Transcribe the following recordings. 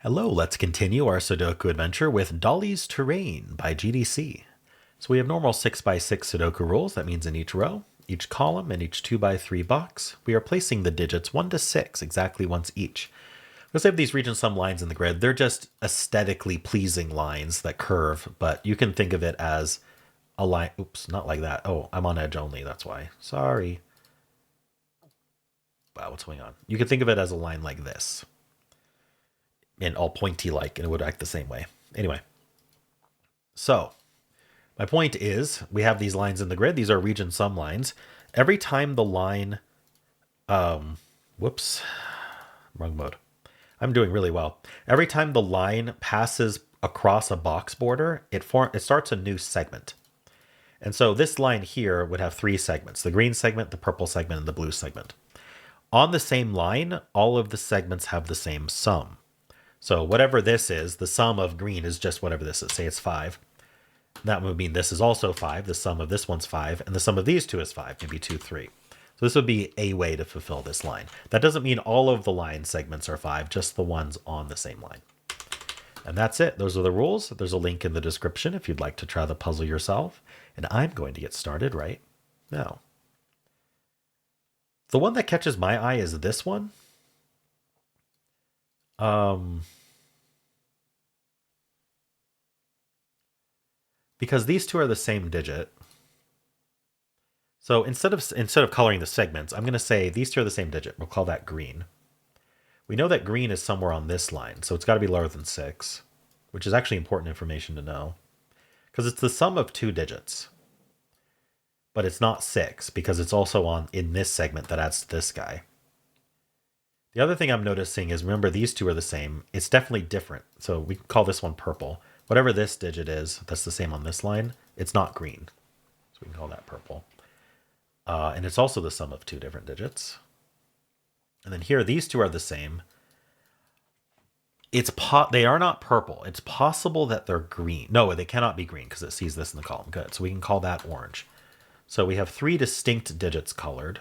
Hello, let's continue our Sudoku adventure with Dolly's Terrain by GDC. So we have normal 6x6 Sudoku rules. That means in each row, each column, and each 2x3 box, we are placing the digits 1 to 6 exactly once each. Because they have these region sum lines in the grid, they're just aesthetically pleasing lines that curve, but you can think of it as a line. Oops, not like that. Oh, I'm on edge only, that's why. Sorry. Wow, what's going on? You can think of it as a line like this. And all pointy like, and it would act the same way. Anyway, so my point is we have these lines in the grid. These are region sum lines. Every time the line, whoops, wrong mode. I'm doing really well. Every time the line passes across a box border, it starts a new segment. And so this line here would have 3 segments: the green segment, the purple segment, and the blue segment. On the same line, all of the segments have the same sum. So whatever this is, the sum of green is just whatever this is. Say it's 5. That would mean this is also 5. The sum of this one's 5. And the sum of these two is 5. Maybe 2, 3. So this would be a way to fulfill this line. That doesn't mean all of the line segments are 5, just the ones on the same line. And that's it. Those are the rules. There's a link in the description if you'd like to try the puzzle yourself. And I'm going to get started right now. The one that catches my eye is this one. Because these two are the same digit. So instead of coloring the segments, I'm going to say these two are the same digit. We'll call that green. We know that green is somewhere on this line, so it's got to be lower than 6, which is actually important information to know. Because it's the sum of 2 digits. But it's not 6, because it's also in this segment that adds to this guy. The other thing I'm noticing is, remember, these two are the same. It's definitely different. So we can call this one purple. Whatever this digit is, that's the same on this line, it's not green. So we can call that purple. And it's also the sum of 2 different digits. And then here, these two are the same. They are not purple. It's possible that they're green. No, they cannot be green because it sees this in the column. Good. So we can call that orange. So we have 3 distinct digits colored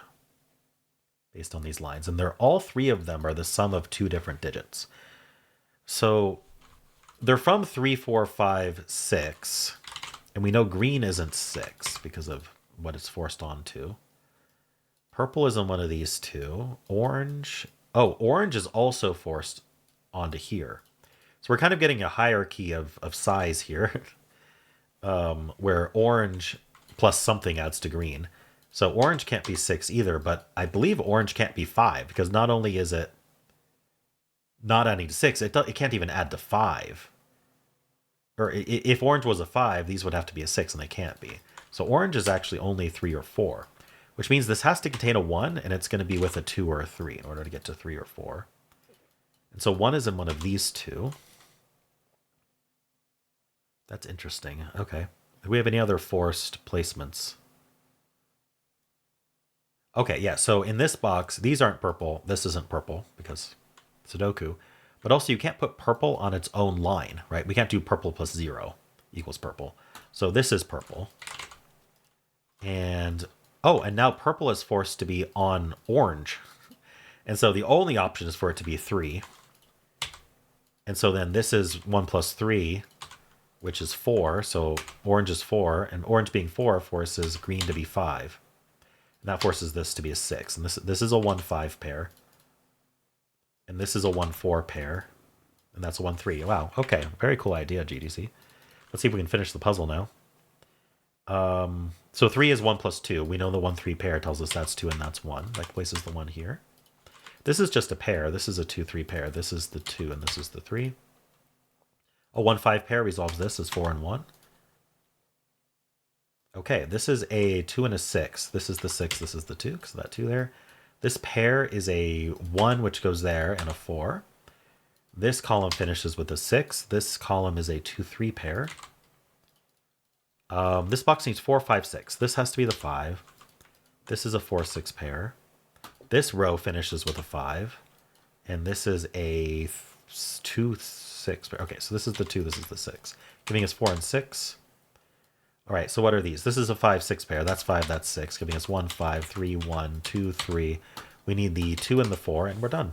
based on these lines. And all 3 of them are the sum of 2 different digits. So they're from 3, 4, 5, 6. And we know green isn't 6 because of what it's forced onto. Purple is in one of these two. Orange. Oh, orange is also forced onto here. So we're kind of getting a hierarchy of size here. Where orange plus something adds to green. So orange can't be 6 either, but I believe orange can't be 5 because not only is it not adding to 6, it can't even add to 5. Or if orange was a 5, these would have to be a 6, and they can't be. So orange is actually only 3 or 4, which means this has to contain a 1, and it's going to be with a 2 or a 3 in order to get to 3 or 4. And so 1 is in one of these two. That's interesting. Okay. Do we have any other forced placements? Okay, yeah, so in this box, these aren't purple. This isn't purple because Sudoku. But also you can't put purple on its own line, right? We can't do purple plus 0 equals purple. So this is purple. And, oh, and now purple is forced to be on orange. And so the only option is for it to be 3. And so then this is 1 plus 3, which is 4. So orange is 4, and orange being 4 forces green to be 5. And that forces this to be a 6. And this is a 1-5 pair. And this is a 1-4 pair. And that's a 1-3. Wow. Okay. Very cool idea, GDC. Let's see if we can finish the puzzle now. So 3 is 1 plus 2. We know the 1-3 pair tells us that's 2 and that's 1. That places the 1 here. This is just a pair. This is a 2-3 pair. This is the 2 and this is the 3. A 1-5 pair resolves this as 4 and 1. Okay, this is a 2 and a 6. This is the 6, this is the 2, because of that 2 there. This pair is a 1, which goes there, and a 4. This column finishes with a 6. This column is a 2-3 pair. This box needs 4, 5, 6. This has to be the 5. This is a 4-6 pair. This row finishes with a 5. And this is a 2-6 pair. Okay, so this is the 2, this is the 6. Giving us 4 and 6. All right, so what are these? This is a 5-6 pair. That's 5, that's 6, giving us 1, 5, 3, 1, 2, 3. We need the 2 and the 4, and we're done.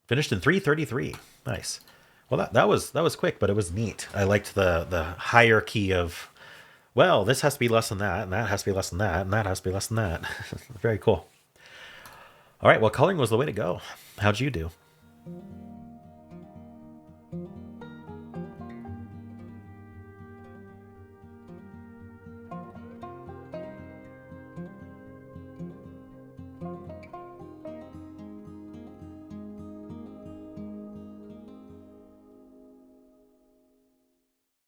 Finished in 3:33. Nice. Well, that was quick, but it was neat. I liked the hierarchy of, well, this has to be less than that, and that has to be less than that, and that has to be less than that. Very cool. All right, well, coloring was the way to go. How'd you do?